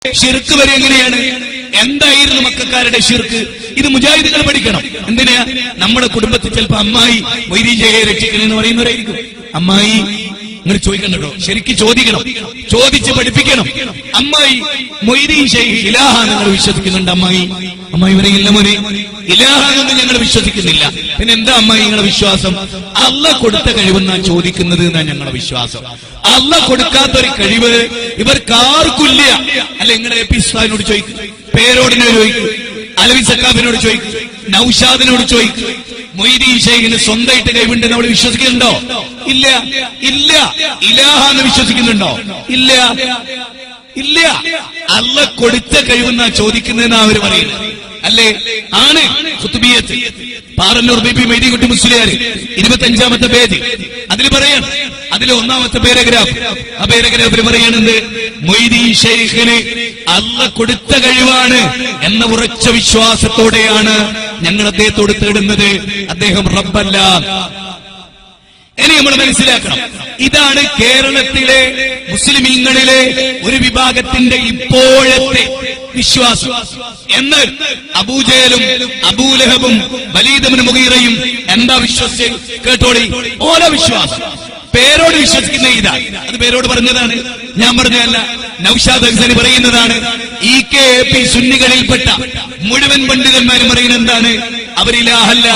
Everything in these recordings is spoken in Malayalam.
ഷിർക്ക് വരെ എങ്ങനെയാണ്? എന്തായിരുന്നു മക്കക്കാരുടെ ഷിർക്ക്? ഇത് മുജാഹിദുകൾ പഠിക്കണം. എന്തിനാ? നമ്മുടെ കുടുംബത്തിൽ ചിലപ്പോ അമ്മായി വൈരീജയെ രക്ഷിക്കണമെന്ന് പറയുന്നവരായിരിക്കും. അമ്മായി നിങ്ങൾ ചോദിക്കണ്ടോ? ശരിക്കും ചോദിക്കണം, ചോദിച്ച് പഠിപ്പിക്കണം. അമ്മായി മൊയ്തീൻ ശൈഖ് ഇലാഹ നിങ്ങൾ വിശ്വസിക്കുന്നുണ്ട്? അമ്മായി പറയില്ല മോനെ, ഇലാഹാണെന്ന് ഞങ്ങൾ വിശ്വസിക്കുന്നില്ല. പിന്നെ എന്താ അമ്മായി നിങ്ങളുടെ വിശ്വാസം? അള്ളാഹ് കൊടുത്ത കഴിവെന്നാ ചോദിക്കുന്നത് എന്നാ ഞങ്ങളുടെ വിശ്വാസം. അള്ളാഹ് കൊടുക്കാത്തൊരു കഴിവ് ഇവർക്കാർക്കില്ല. അല്ല, നിങ്ങളുടെ എ പി ഉസ്താദിനോട് ചോദിക്കും, പേരോടിനോട് ചോദിക്കും, അലവി സക്കാബിനോട് ചോദിക്കും, നൌഷാദിനോട് ചോദിക്കും. മൊയ്തീൻ ശൈഖിന് സ്വന്തമായിട്ട് കഴിവുണ്ട് നമ്മൾ വിശ്വസിക്കുന്നുണ്ടോ? ഇല്ല. ഇല്ല. ഇലാഹാന്ന് വിശ്വസിക്കുന്നുണ്ടോ? ഇല്ല. ഇല്ല. അള്ളാഹ് കൊടുത്ത കഴിവെന്നാ ചോദിക്കുന്നതെന്നാ അവര് പറയുന്നത്. അല്ലേ? ആണ്. ഖുത്ബിയത്ത് പാറന്നൂർ ബിബി മൈദികുട്ടി മുസ്ലിയാർ 25ാമത്തെ പേജ് അതിൽ പറയാൻ, അതിലെ 1ാമത്തെ പാരഗ്രാഫ്. ആ പാരഗ്രാഫിൽ പറയാനുണ്ട്, മൊയ്തീൻ ശൈഖിന് അള്ളാഹ് കൊടുത്ത കഴിവാണ് എന്ന ഉറച്ച വിശ്വാസത്തോടെയാണ് ഞങ്ങൾ അദ്ദേഹത്തോട് തേടുന്നത്. അദ്ദേഹം റബ്ബല്ല. ഇനി നമ്മൾ മനസ്സിലാക്കണം, ഇതാണ് കേരളത്തിലെ മുസ്ലിമീങ്ങളിലെ ഒരു വിഭാഗത്തിന്റെ ഇപ്പോഴത്തെ വിശ്വാസം. എന്നാൽ അബൂജഹലും അബൂലഹബും വലീദ് ഇബ്നു മുഗീറയും എന്താ വിശ്വസിച്ച് കേട്ടോളി. ഓരോ വിശ്വാസം പേരോട് വിശ്വസിക്കുന്ന ഇതാണ്. അത് പേരോട് പറഞ്ഞതാണ്, ഞാൻ പറഞ്ഞതല്ല. നൌഷാദ് അഹ്സനി പറയുന്നതാണ്. EKAP സുന്നികളിൽപ്പെട്ട മുഴുവൻ പണ്ഡിതന്മാരും പറയുന്നത് എന്താണ്? അവരിലാഹല്ല,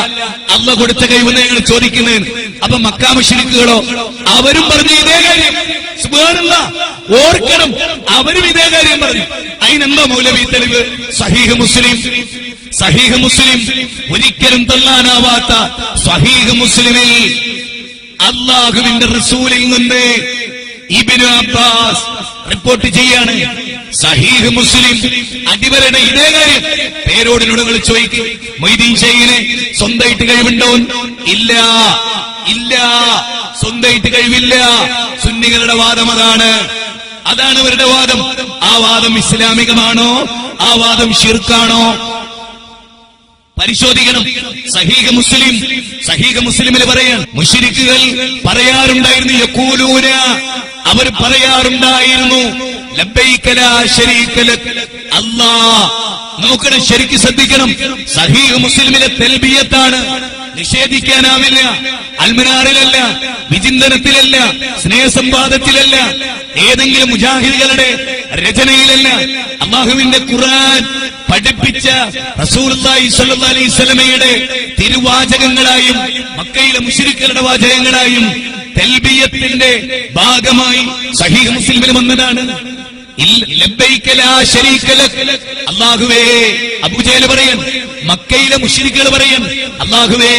അള്ളാഹ് കൊടുത്ത കഴിവെന്ന് ഞങ്ങൾ ചോദിക്കുന്നതിന്. അപ്പൊ മക്കാ മുശ്രിക്കുകളോ? അവരും പറഞ്ഞു ഇതേ കാര്യം. സുബ്ഹാനല്ലാഹ്, ഓർക്കണം, അവരും ഇതേ കാര്യം പറഞ്ഞു. അതിനെന്താ മൗലവി തെളിവ്? സഹീഹ് മുസ്ലിം ഒരിക്കലും തള്ളാനാവാത്ത സഹീഹ് മുസ്ലിമിൽ അള്ളാഹുവിന്റെ റസൂലിൽ നിന്ന് ഇബ്നു അബ്ബാസ് റിപ്പോർട്ട് ചെയ്യാണ്. സഹീഹ് മുസ്ലിം അടിവരുടെ ഇതേ കാര്യം പേരോടിനോട് നിങ്ങൾ ചോദിക്കും. മൊയ്തീൻ ശൈഖിന് സ്വന്തമായിട്ട് കഴിവുണ്ടോ? ഇല്ല. സ്വന്തമായിട്ട് കഴിവില്ല. സുന്നികളുടെ വാദം അതാണ്. അതാണ് അവരുടെ വാദം. ആ വാദം ഇസ്ലാമികമാണോ? ആ വാദം ശിർക്കാണോ? പരിശോധിക്കണം. സഹീഹ് മുസ്ലിമിൽ പറയാൻ, മുശ്രിക്കുകൾ പറയാറുണ്ടായിരുന്നു, യഖൂലൂന, അവർ പറയാറുണ്ടായിരുന്നു, ലബ്ബൈക ലാ ശരീക ലക്. അല്ലാഹ് നോക്കണം, ശരിക്ക് ശ്രദ്ധിക്കണം. സഹീഹ് മുസ്ലിമിലെ തൽബിയത്താണ്. നിഷേധിക്കാനാവില്ല. അൽമനാറിലല്ല, വിചിന്തനത്തിലല്ല, സ്നേഹസംവാദത്തിലല്ല, ഏതെങ്കിലും മുജാഹിദുകളുടെ രചനയിലല്ല. അല്ലാഹുവിന്റെ ഖുർആൻ പഠിപ്പിച്ച റസൂലുള്ളാഹി സ്വല്ലല്ലാഹു അലൈഹി വസല്ലമയുടെ തിരുവാചകങ്ങളായും മക്കയിലെ മുശ്രിക്കുകളുടെ വാചകങ്ങളായും തൽബിയത്തിന്റെ ഭാഗമായി സഹീഹ് മുസ്ലിമിൽ വന്നതാണ്. ലബ്ബൈക ലാ ശരീക ലക്. അല്ലാഹുവേ, അബൂജഹൽ പറയാൻ, മക്കയിലെ മുശ്രിക്കുകൾ പറയാൻ, അല്ലാഹുവേ,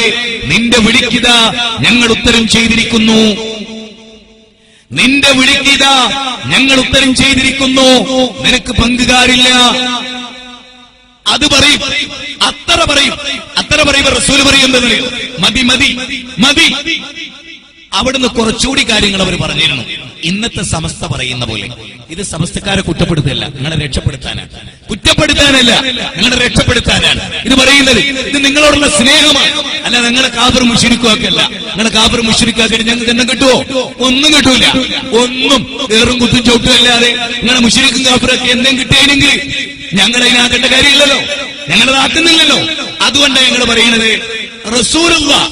നിന്റെ വിളിക്കിത ഞങ്ങൾ ഉത്തരം ചെയ്തിരിക്കുന്നു. നിന്റെ വിളിക്കിത ഞങ്ങൾ ഉത്തരം ചെയ്തിരിക്കുന്നു. നിനക്ക് പങ്കുകാരില്ല. അത് പറയും, അത്ര പറയുമ്പോ റസൂൽ പറയുന്നതറിയോ? മതി. അവിടുന്ന് കുറച്ചുകൂടി കാര്യങ്ങൾ അവർ പറഞ്ഞിരുന്നു. ഇന്നത്തെ സമസ്ത പറയുന്ന പോലെ ഇത് സമസ്തക്കാരെ കുറ്റപ്പെടുത്തല്ല, നിങ്ങളെ രക്ഷപ്പെടുത്താനാണ്. കുറ്റപ്പെടുത്താനല്ല, നിങ്ങളെ രക്ഷപ്പെടുത്താനാണ് ഇത് പറയുന്നത്. ഇത് നിങ്ങളോടുള്ള സ്നേഹമാണ്. അല്ല, നിങ്ങളെ കാഫിർ മുശ്രിക്കുവാക്കല്ല. നിങ്ങളെ കാഫിർ മുശ്രിക്കാക്കിയിട്ട് ഞങ്ങൾക്ക് എന്തും കിട്ടുമോ? ഒന്നും കിട്ടൂല. ഒന്നും ഏറും കുത്തും ചവിട്ടുമല്ലാതെ നിങ്ങളെ മുശ്രിക്കും കാഫിറൊക്കെ എന്തെങ്കിലും കിട്ടിയെങ്കിൽ ഞങ്ങളതിനാക്കേണ്ട കാര്യമില്ലല്ലോ, ഞങ്ങളതാക്കുന്നില്ലല്ലോ. അതുകൊണ്ടാണ് ഞങ്ങൾ പറയുന്നത്, റസൂലുള്ളാഹ്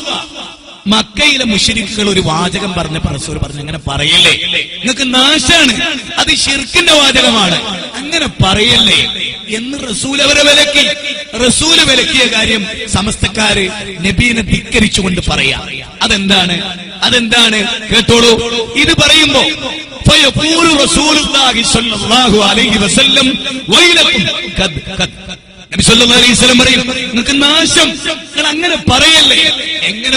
മക്കയിലെ മുശ്രിക്കുകൾ ഒരു വാചകം പറഞ്ഞപ്പോ റസൂൽ പറഞ്ഞു, അങ്ങനെ പറയല്ലേ, നിങ്ങൾക്ക് നാശാണ്, അത് ശിർക്കിന്റെ വാചകമാണ്, അങ്ങനെ പറയല്ലേ എന്ന് റസൂൽ അവരെ വിലക്കി. റസൂല് വിലക്കിയ കാര്യം സമസ്തക്കാര് നബീനെ ധിക്കരിച്ചുകൊണ്ട് പറയാം. അതെന്താണ് കേട്ടോളൂ. ഇത് പറയുമ്പോ ഫയഖൂലു റസൂലുള്ളാഹി സ്വല്ലല്ലാഹു അലൈഹി വസല്ലം വൈലക്കും ഖദ്. നബി സല്ലല്ലാഹു അലൈഹി വസല്ലം പറയും, നിങ്ങൾക്ക് നാശം, നിങ്ങൾ അങ്ങനെ പറയല്ലേ. എങ്ങനെ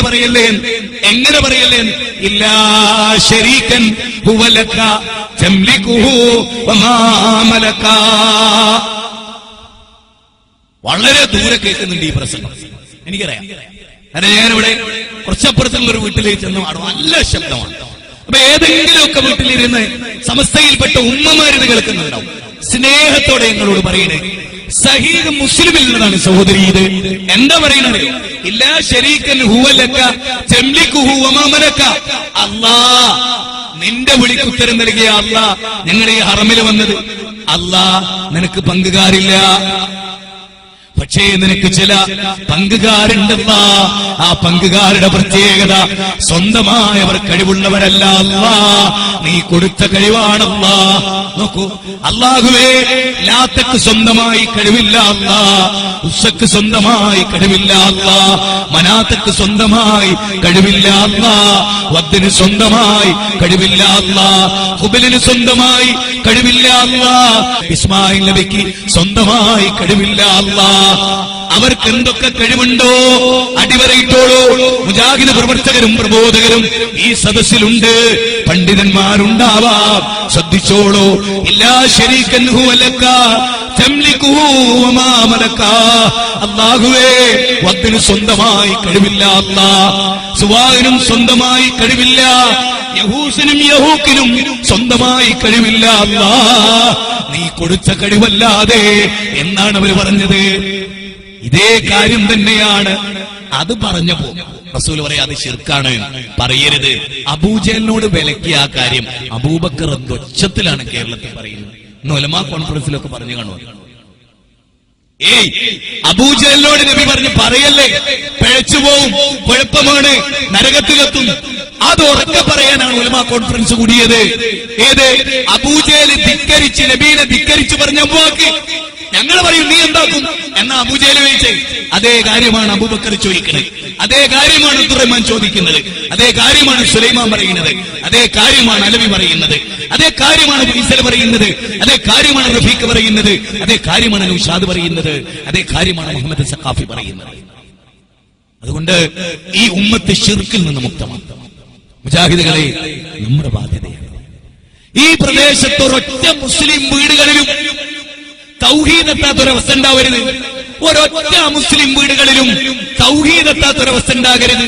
പറയല്ലേ? ഇല്ലാ ശരീകൻ ഹുവ ലക തംലികുഹു വമാ മലക. വളരെ ദൂരെ കേൾക്കുന്നുണ്ട് ഈ പ്രസംഗം, എനിക്കറിയാം. കാരണം ഞാനിവിടെ കുറച്ചപ്പുറത്തുള്ള ഒരു വീട്ടിലേക്ക് ചെന്നു, അവിടെ നല്ല ശബ്ദമാണ്. അപ്പൊ ഏതെങ്കിലുമൊക്കെ വീട്ടിലിരുന്ന് സമസ്തയിൽപ്പെട്ട ഉമ്മമാരിത് കേൾക്കുന്നുണ്ടാവും. സ്നേഹത്തോടെ ഞങ്ങളോട് പറയണേ, സഹീഹ് മുസ്ലിമിൽ നിന്നാണ് സഹോദരി. ഇത് എന്താ പറയുന്നത്? ഇല്ലാ ശരീകൻ ഹുവ ലക തംലികുഹു വമാ മലക. അല്ലാഹ് നിന്റെ വിളിക്ക് ഉത്തരം നൽകിയ അല്ലാഹ് ഞങ്ങൾ ഈ ഹറമിൽ വന്നത് അല്ലാഹ് നിനക്ക് പങ്കുകാരില്ല, പക്ഷേ നിനക്ക് ചില പങ്കുകാരുണ്ടല്ലാ. ആ പങ്കുകാരുടെ പ്രത്യേകത സ്വന്തമായവർ കഴിവുള്ളവരല്ല അല്ലാ, നീ കൊടുത്ത കഴിവാണല്ലാ. നോക്കൂ, അല്ലാഹുവേ, ലാത്തക്ക് സ്വന്തമായി കഴിവില്ല അല്ലാ, ഉസ്സക്ക് സ്വന്തമായി കഴിവില്ല അല്ലാ, മനാത്തക്ക് സ്വന്തമായി കഴിവില്ല അല്ലാ, വദ്ദിന് സ്വന്തമായി കഴിവില്ല അല്ലാ, ഹുബലിന് സ്വന്തമായി കഴിവില്ല അല്ലാ, ഇസ്മായിൽ നബിക്ക് സ്വന്തമായി കഴിവില്ല അല്ലാ. അവർക്ക് എന്തൊക്കെ കഴിവുണ്ടോ അടിവരയിട്ടോളൂ. മുജാഹിദ് പ്രവർത്തകരും പ്രബോധകരും ഈ സദസ്സിലുണ്ട്, പണ്ഡിതന്മാരുണ്ടാവാം, ശ്രദ്ധിച്ചോളൂ. ഇല്ലാ ശരീകൻ ഹുവ ലക തംലികുഹു വമാ മലക. അല്ലാഹുവേ, വദ്ദിന് സ്വന്തമായി കഴിവില്ല അല്ലാ, സുവാഹിനും സ്വന്തമായി കഴിവില്ല, യഹൂസിനും യഹൂക്കിനും സ്വന്തമായി കഴിവില്ല അല്ലാ, നീ കൊടുത്ത കഴിവല്ലാതെ എന്നാണ് അവർ പറഞ്ഞത്. ഇതേ കാര്യം തന്നെയാണ് അത് പറഞ്ഞപ്പോ റസൂൽ പറയാ അത് ശിർക്കാണ്, പറയരുത്. അബൂജഹലിനോട് വിലക്കിയ ആ കാര്യം അബൂബക്കർ ഒച്ചത്തിലാണ് കേരളത്തിൽ പറയുന്നത്. ഇന്ന് ഉലമാ കോൺഫറൻസിലൊക്കെ പറഞ്ഞു കാണുമോ? ഏയ്, അബൂജഹലിനോട് നബി പറഞ്ഞു പറയല്ലേ, പിഴച്ചുപോവും, കുഴപ്പമാണ്, നരകത്തിലെത്തും. അത് ഉറക്കെ പറയാനാണ് ഉലമാ കോൺഫറൻസ് കൂടിയത്. ഏത്? അബൂജഹൽ ധിക്കരിച്ച്, നബീനെ ധിക്കരിച്ച് പറഞ്ഞ വാക്ക് ഞങ്ങൾ പറയും നീ എന്താക്കും എന്നാ അബൂജഹൽ ചോദിച്ചേ. അതേ കാര്യമാണ് അബൂബക്കർ ചോദിക്കുന്നത്, അതേ കാര്യമാണ് അബ്ദുറഹ്മാൻ ചോദിക്കുന്നത്, അതേ കാര്യമാണ് സുലൈമാൻ പറയുന്നത്, അതേ കാര്യമാണ് അലവി പറയുന്നത്, അതേ കാര്യമാണ് ഫൈസൽ പറയുന്നത്, അതേ കാര്യമാണ് റഫീഖ് പറയുന്നത്, അതേ കാര്യമാണ് നൗഷാദ് പറയുന്നത്, അതേ കാര്യമാണ് മുഹമ്മദ് സഖാഫി പറയുന്നത്. അതുകൊണ്ട് ഈ ഉമ്മത്ത് ശിർക്കിൽ നിന്ന് മുക്തമാണ്. മുജാഹിദുകളെ, നമ്മുടെ ബാധ്യതയാണ് ഈ പ്രദേശത്ത് ഒരൊറ്റ മുസ്ലിം വീടുകളിലും തൗഹീദെത്താത്തൊരവസ്ഥ ഉണ്ടാവരുത്. ഒരൊറ്റ മുസ്ലിം വീടുകളിലും തൗഹീദെത്താത്തൊരവസ്ഥ ഉണ്ടാകരുത്.